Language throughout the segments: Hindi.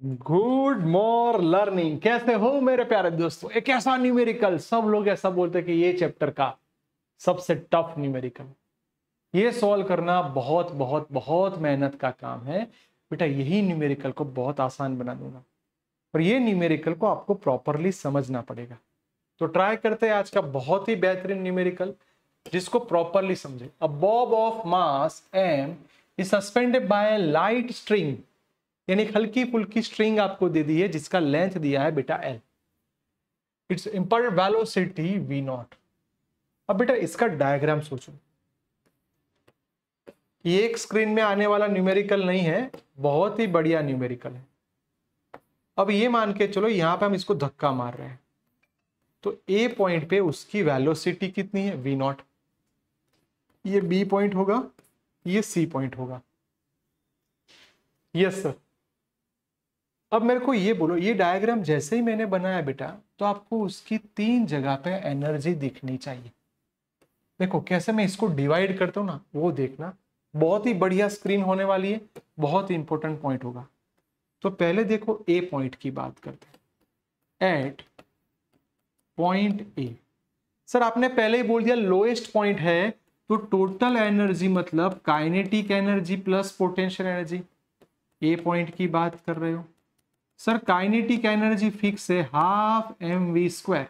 Good more learning. कैसे हो मेरे प्यारे दोस्तों? एक ऐसा न्यूमेरिकल, सब लोग ऐसा बोलते हैं कि ये चैप्टर का सबसे टफ न्यूमेरिकल, ये सॉल्व करना बहुत बहुत बहुत मेहनत का काम है। बेटा यही न्यूमेरिकल को बहुत आसान बना दूंगा, और ये न्यूमेरिकल को आपको प्रॉपरली समझना पड़ेगा। तो ट्राई करते हैं आज का बहुत ही बेहतरीन न्यूमेरिकल, जिसको प्रॉपरली समझे। A bob of mass m is suspended by light string, यानी हल्की फुल्की स्ट्रिंग आपको दे दी है जिसका लेंथ दिया है बेटा l। It's impulse velocity v0। अब बेटा इसका डायग्राम सोचो। ये एक स्क्रीन में आने वाला न्यूमेरिकल नहीं है, बहुत ही बढ़िया न्यूमेरिकल है। अब ये मान के चलो यहां पे हम इसको धक्का मार रहे हैं, तो ए पॉइंट पे उसकी वेलोसिटी कितनी है? v0। ये बी पॉइंट होगा, ये सी पॉइंट होगा। Yes sir. अब मेरे को ये बोलो, ये डायग्राम जैसे ही मैंने बनाया बेटा, तो आपको उसकी तीन जगह पे एनर्जी दिखनी चाहिए। देखो कैसे मैं इसको डिवाइड करता हूं ना, वो देखना। बहुत ही बढ़िया स्क्रीन होने वाली है, बहुत ही इंपॉर्टेंट पॉइंट होगा। तो पहले देखो ए पॉइंट की बात करते हैं। एट पॉइंट ए, सर आपने पहले ही बोल दिया लोएस्ट पॉइंट है, तो टोटल एनर्जी मतलब kinetic energy plus potential energy. A point की बात कर रहे हो सर, काइनेटिक एनर्जी फिक्स है half M we square,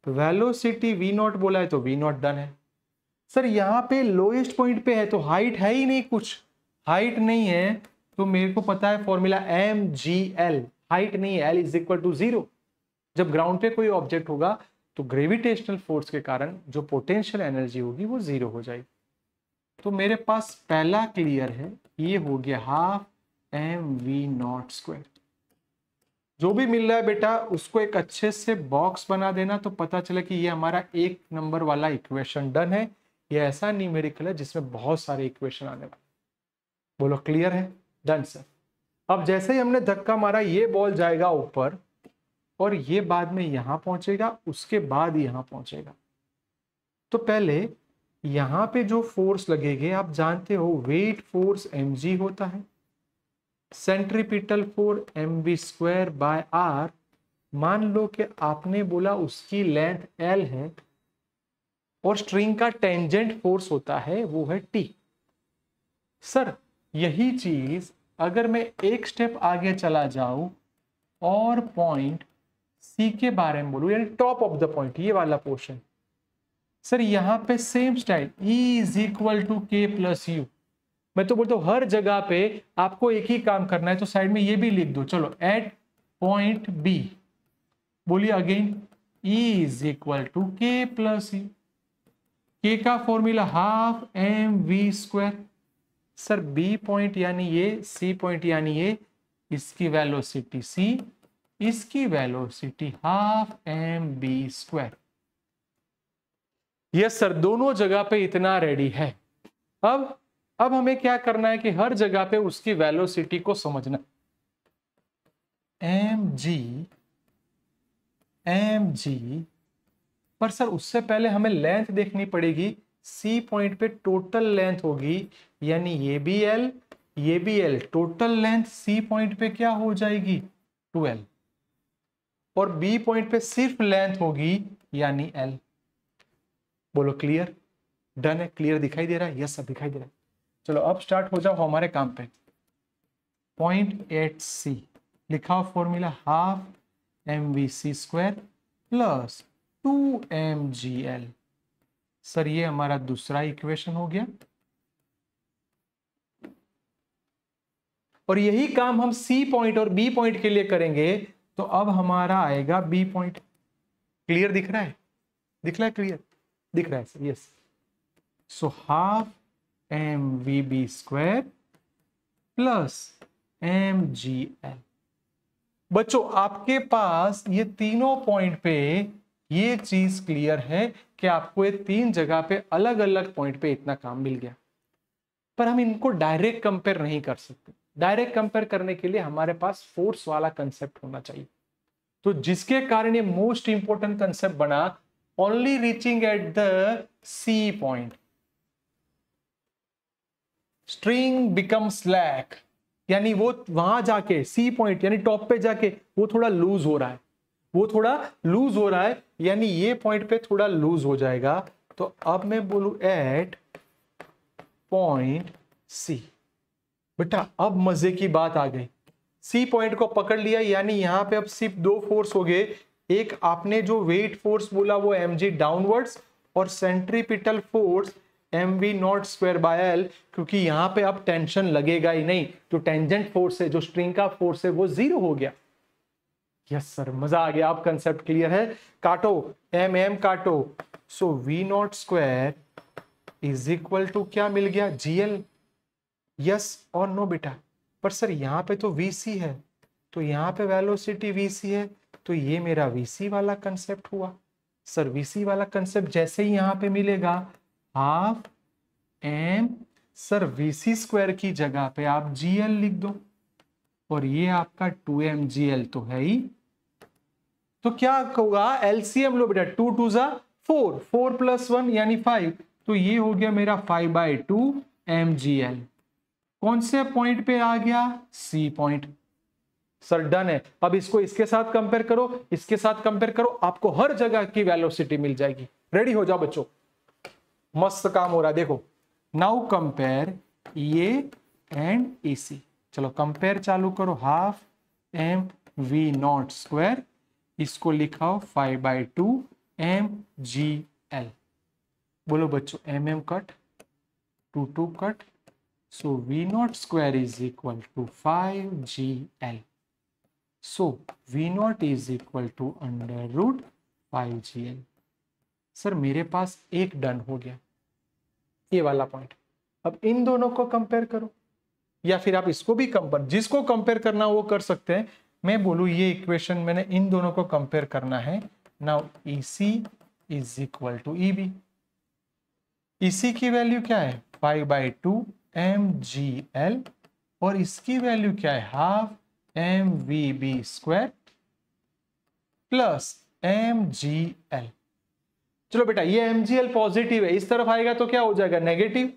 velocity v naught बोला है तो वी नॉट डन है। सर यहाँ पे लोएस्ट पॉइंट पे है तो हाइट है ही नहीं, कुछ हाइट नहीं है, तो मेरे को पता है formula M G L, height नहीं है, एल इज इक्वल टू 0। जब ग्राउंड पे कोई ऑब्जेक्ट होगा तो ग्रेविटेशनल फोर्स के कारण जो पोटेंशियल एनर्जी होगी वो 0 हो जाएगी। तो मेरे पास पहला क्लियर है, ये हो गया half M we naught square. जो भी मिल रहा है बेटा उसको एक अच्छे से बॉक्स बना देना, तो पता चले कि ये हमारा एक नंबर वाला इक्वेशन डन है। ये ऐसा न्यूमेरिकल है जिसमें बहुत सारे इक्वेशन आने वाले। बोलो क्लियर है? Done sir. अब जैसे ही हमने धक्का मारा, ये बॉल जाएगा ऊपर और ये बाद में यहां पहुंचेगा, उसके बाद यहां पहुंचेगा। तो पहले यहां पे जो फोर्स लगेगे आप जानते हो, वेट फोर्स mg होता है, centripetal force mv square by r। मान लो कि आपने बोला उसकी लेंथ l है और स्ट्रिंग का टेंजेंट फोर्स होता है वो है t। सर यही चीज अगर मैं एक स्टेप आगे चला जाऊं और पॉइंट C के बारे में बोलूं, यानी टॉप ऑफ द पॉइंट, ये वाला पोर्शन, सर यहां पे same style E is equal to K plus U. मैं तो बोलता हूं हर जगह पे आपको एक ही काम करना है, तो साइड में ये भी लिख दो। चलो एट पॉइंट बी, बोलिए again, E is equal to K plus U. K का formula half M we square. Sir B point यानी ये, सी पॉइंट यानी ये, इसकी वेलोसिटी c, इसकी velocity half M B square. Yes sir, दोनों जगह पे इतना रेडी है। अब हमें क्या करना है कि हर जगह पे उसकी वेलोसिटी को समझना। एम जी पर सर उससे पहले हमें लेंथ देखनी पड़ेगी। सी पॉइंट पे टोटल लेंथ होगी, यानी ये भी एल, ये भी L, total length C point पे क्या हो जाएगी? 12। और बी पॉइंट पे सिर्फ लेंथ होगी यानी एल। बोलो क्लियर? डन है? क्लियर दिखाई दे रहा है? यस सब दिखाई दे रहा है। चलो अब स्टार्ट हो जाओ हमारे काम पे। पॉइंट एट सी लिखा हो formula half M V C square plus 2mgl। Sir ये हमारा दूसरा इक्वेशन हो गया, और यही काम हम सी पॉइंट और बी पॉइंट के लिए करेंगे। तो अब हमारा आएगा बी पॉइंट। क्लियर दिख रहा है? दिख रहा है? क्लियर दिख रहा है sir? Yes. So half M V B square plus M G L. बच्चों आपके पास ये तीनों पॉइंट पे ये चीज क्लियर है कि आपको ये तीन जगह पे अलग अलग पॉइंट पे इतना काम मिल गया, पर हम इनको डायरेक्ट कंपेयर नहीं कर सकते। डायरेक्ट कंपेयर करने के लिए हमारे पास फोर्स वाला कंसेप्ट होना चाहिए, तो जिसके कारण ये मोस्ट इंपॉर्टेंट कंसेप्ट बना, only reaching at the C point string become slack. यानी वो वहां जाके सी पॉइंट यानी टॉप पे जाके वो थोड़ा लूज हो रहा है, वो थोड़ा लूज हो रहा है, यानी ये पॉइंट पे थोड़ा लूज हो जाएगा। तो अब मैं बोलू एट पॉइंट सी। बेटा अब मजे की बात आ गई, सी पॉइंट को पकड़ लिया, यानी यहां पे अब सिर्फ दो फोर्स हो गए। एक आपने जो वेट फोर्स बोला वो mg डाउनवर्ड्स, और centripetal force mv not square by L, क्योंकि यहां पे अब टेंशन लगेगा ही नहीं, जो टेंजेंट फोर्स है, जो स्ट्रिंग का फोर्स है, वो जीरो हो गया। यस सर, मजा आ गया, आप कंसेप्ट क्लियर है। काटो एम काटो, so V naught square is equal to क्या मिल गया, जीएल। यस और नो बेटा, पर सर यहाँ पे तो VC है, तो यहाँ पे वेलोसिटी VC है, तो ये मेरा VC वाला कंसेप्ट हुआ। सर VC वाला कंसेप्ट जैसे ही यहाँ पे मिलेगा, half M, sir VC square की जगह पे आप GL लिख दो, और ये आपका 2mgl तो है ही। तो क्या होगा, LCM लो बेटा, 2 2 जा 4, 4 + 1 यानी 5, तो ये हो गया मेरा 5/2 mgl। कौन से पॉइंट पे आ गया, सी पॉइंट। सर डन है। अब इसको इसके साथ कंपेयर करो, इसके साथ कंपेयर करो, आपको हर जगह की वेलोसिटी मिल जाएगी। रेडी हो जाओ बच्चों, मस्त काम हो रहा है। देखो नाउ कंपेयर ये एंड EC। चलो कंपेयर चालू करो, half M we naught square, इसको लिखाओ 5/2 mgl। बोलो बच्चों, mm cut, 2 2 cut, so V naught square is equal to 5gl. So V naught is equal to under root 5gl. Sir मेरे पास एक डन हो गया, ये वाला पॉइंट। अब इन दोनों को कंपेयर करो, या फिर आप इसको भी कंपेयर, जिसको कंपेयर करना वो कर सकते हैं। मैं बोलूं ये इक्वेशन मैंने इन दोनों को कंपेयर करना है। Now EC is equal to EB। EC की वैल्यू क्या है, 5/2 mgl, और इसकी वैल्यू क्या है, half mvb square plus mgl। चलो बेटा ये mgl पॉजिटिव है, इस तरफ आएगा तो क्या हो जाएगा, negative.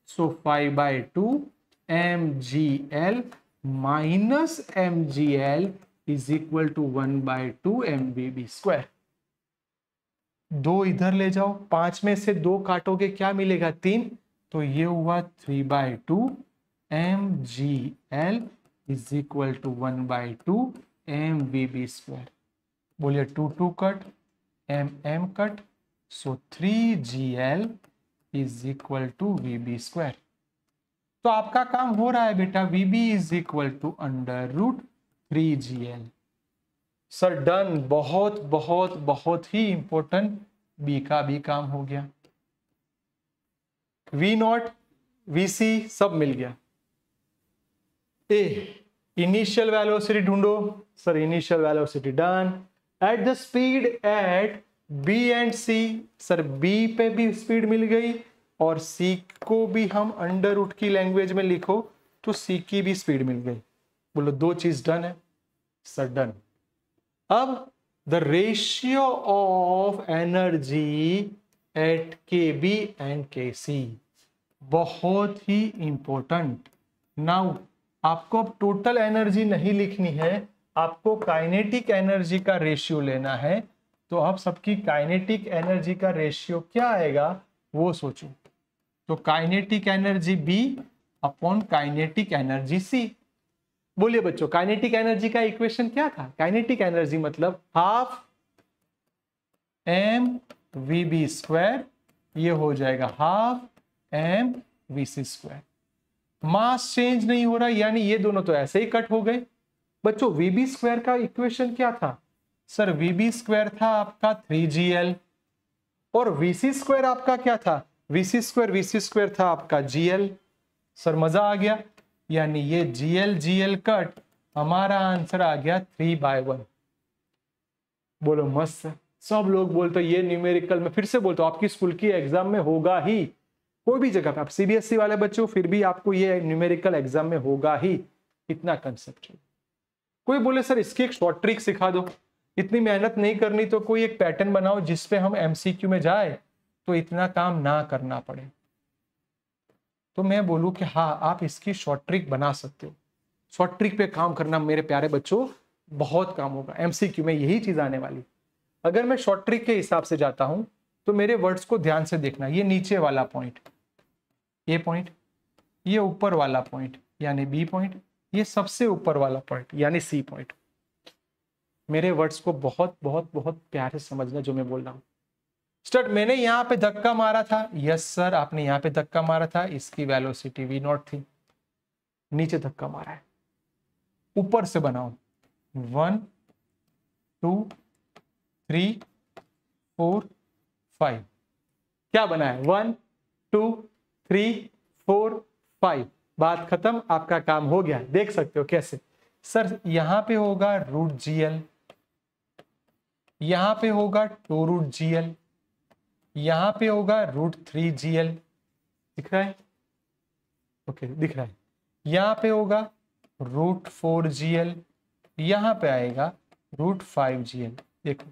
So 5/2 mgl minus mgl is equal to 1/2 mvb square. दो इधर ले जाओ, 5 में से 2 काटोगे क्या मिलेगा, 3, तो ये हुआ 3/2 mgl is equal to 1/2 mvb square. बोलिए 2 2 cut, mm cut, so 3gl is equal to vb square. तो आपका काम हो रहा है बेटा, vb is equal to under root 3gl। Sir done, बहुत बहुत बहुत ही इंपॉर्टेंट, बी का भी काम हो गया। V नॉट VC सब मिल गया। ए इनिशियल वेलोसिटी ढूंढो, sir initial velocity done. At the speed at B and C, sir B पे भी स्पीड मिल गई, और C को भी हम अंडर रूट की लैंग्वेज में लिखो तो C की भी स्पीड मिल गई। बोलो दो चीज डन है, सर डन। अब the ratio of energy at KB and KC, बहुत ही इंपॉर्टेंट। नाउ आपको अब टोटल एनर्जी नहीं लिखनी है, आपको काइनेटिक एनर्जी का रेशियो लेना है। तो अब सबकी काइनेटिक एनर्जी का रेशियो क्या आएगा वो सोचो। तो kinetic energy B upon kinetic energy C। बोलिए बच्चों, काइनेटिक एनर्जी का इक्वेशन क्या था, काइनेटिक एनर्जी मतलब हाफ mvb स्क्वायर, ये हो जाएगा half mvc square. Mass change नहीं हो रहा, यानी ये दोनों तो ऐसे ही कट हो गए। बच्चों vb स्क्वायर का इक्वेशन क्या था, सर vb स्क्वायर था आपका 3gl, और vc स्क्वायर आपका क्या था, vc स्क्वायर था आपका gl। सर मजा आ गया, यानी ये gl कट, हमारा आंसर आ गया 3/1। बोलो मस्त। सब लोग बोलते ये न्यूमेरिकल में, फिर से बोलते हो आपकी स्कूल की एग्जाम में होगा ही, कोई भी जगह पे आप CBSE वाले बच्चों, फिर भी आपको ये न्यूमेरिकल एग्जाम में होगा ही, इतना कंसेप्ट। कोई बोले सर इसकी एक शॉर्ट ट्रिक सिखा दो, इतनी मेहनत नहीं करनी तो कोई एक पैटर्न बनाओ जिसपे हम MCQ में जाए तो इतना काम ना करना पड़े। तो मैं बोलूं कि हाँ आप इसकी शॉर्ट ट्रिक बना सकते हो। शॉर्ट ट्रिक पे काम करना मेरे प्यारे बच्चों बहुत काम होगा, एमसीक्यू में यही चीज आने वाली। अगर मैं शॉर्ट ट्रिक के हिसाब से जाता हूं तो मेरे वर्ड्स को ध्यान से देखना, ये नीचे वाला पॉइंट, ये पॉइंट, ये ऊपर वाला पॉइंट यानी बी पॉइंट, ये सबसे ऊपर वाला पॉइंट यानी सी पॉइंट। मेरे वर्ड्स को बहुत बहुत बहुत प्यार से समझना जो मैं बोल रहा हूं। स्टार्ट, मैंने यहां पे धक्का मारा था, यस सर आपने यहां पे धक्का मारा था, इसकी वेलोसिटी वी नॉट थी, नीचे धक्का मारा है, ऊपर से बनाओ 1 2 3 4 5, क्या बना है 1 2 3 4 5, बात खत्म, आपका काम हो गया। देख सकते हो कैसे सर, यहां पे होगा रूट जीएल, यहां पे होगा 2 रूट जीएल, यहां पे होगा रूट 3 जीएल, दिख रहा है? ओके दिख रहा है। यहां पे होगा रूट 4 जीएल, यहां पे आएगा रूट 5 जीएल। देखो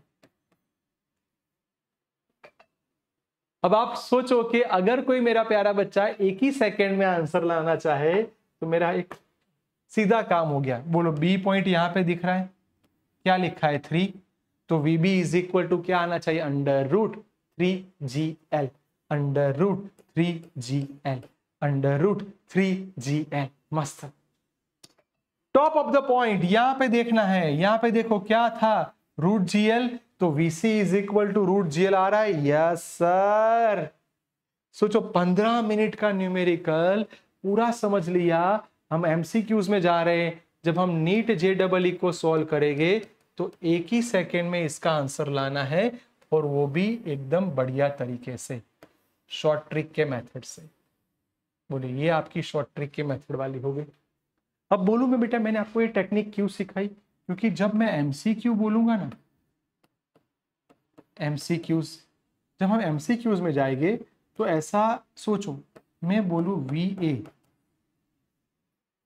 अब आप सोचो कि अगर कोई मेरा प्यारा बच्चा एक ही सेकंड में आंसर लाना चाहे तो मेरा एक सीधा काम हो गया। बोलो बी पॉइंट यहां पे दिख रहा है, क्या लिखा है 3, तो V B is equal to क्या आना चाहिए under root 3GL, under root 3GL, under root 3GL। मस्त। टॉप ऑफ द पॉइंट यहां पे देखना है, यहां पे देखो क्या था रूट जीएल, तो VC is equal to root GL आ रहा है, यस सर। सोचो 15 मिनट का न्यूमेरिकल पूरा समझ लिया, हम एमसीक्यूज में जा रहे हैं। जब हम नीट JEE को सॉल्व करेंगे तो एक ही सेकेंड में इसका आंसर लाना है, और वो भी एकदम बढ़िया तरीके से शॉर्ट ट्रिक के मेथड से। बोले ये आपकी शॉर्ट ट्रिक के मेथड वाली हो गई। अब बोलूंगा बेटा मैंने आपको ये टेक्निक क्यों सिखाई, क्योंकि जब मैं एमसीक्यू बोलूंगा ना, एमसीक्यूज, जब हम एमसीक्यूज में जाएंगे तो ऐसा सोचो मैं बोलूं VA,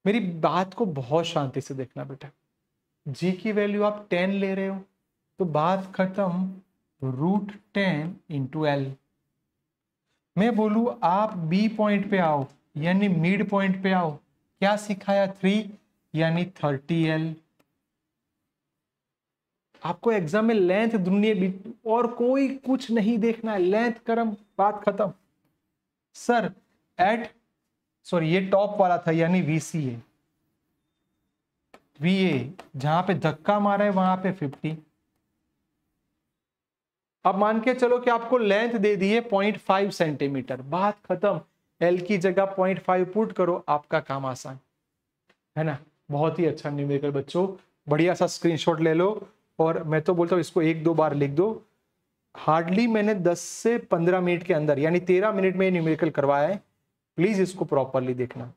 मेरी बात को बहुत शांति से देखना बेटा। जी की वैल्यू आप 10 ले रहे हो तो बात खत्म, रूट 10 इंटू एल। मैं बोलूं आप बी पॉइंट पे आओ यानी मिड पॉइंट पे आओ, क्या सिखाया 3 यानी 30L। आपको एग्जाम में लेंथ ढूंढनी और कोई कुछ नहीं देखना है, लेंथ करम, बात खत्म। सर एट सॉरी ये टॉप वाला था यानी VCA, VA जहां पे धक्का मारा है वहां पे 50। अब मान के चलो कि आपको लेंथ दे दी है 0.5 सेंटीमीटर, बात खत्म। L की जगह 0.5 पुट करो, आपका काम आसान है ना। बहुत ही अच्छा न्यूमेरिकल बच्चों, बढ़िया सा स्क्रीनशॉट ले लो, और मैं तो बोलता हूँ इसको 1-2 बार लिख दो। हार्डली मैंने 10 से 15 मिनट के अंदर यानी 13 मिनट में न्यूमेरिकल करवाया है, प्लीज इसको प्रॉपरली देखना।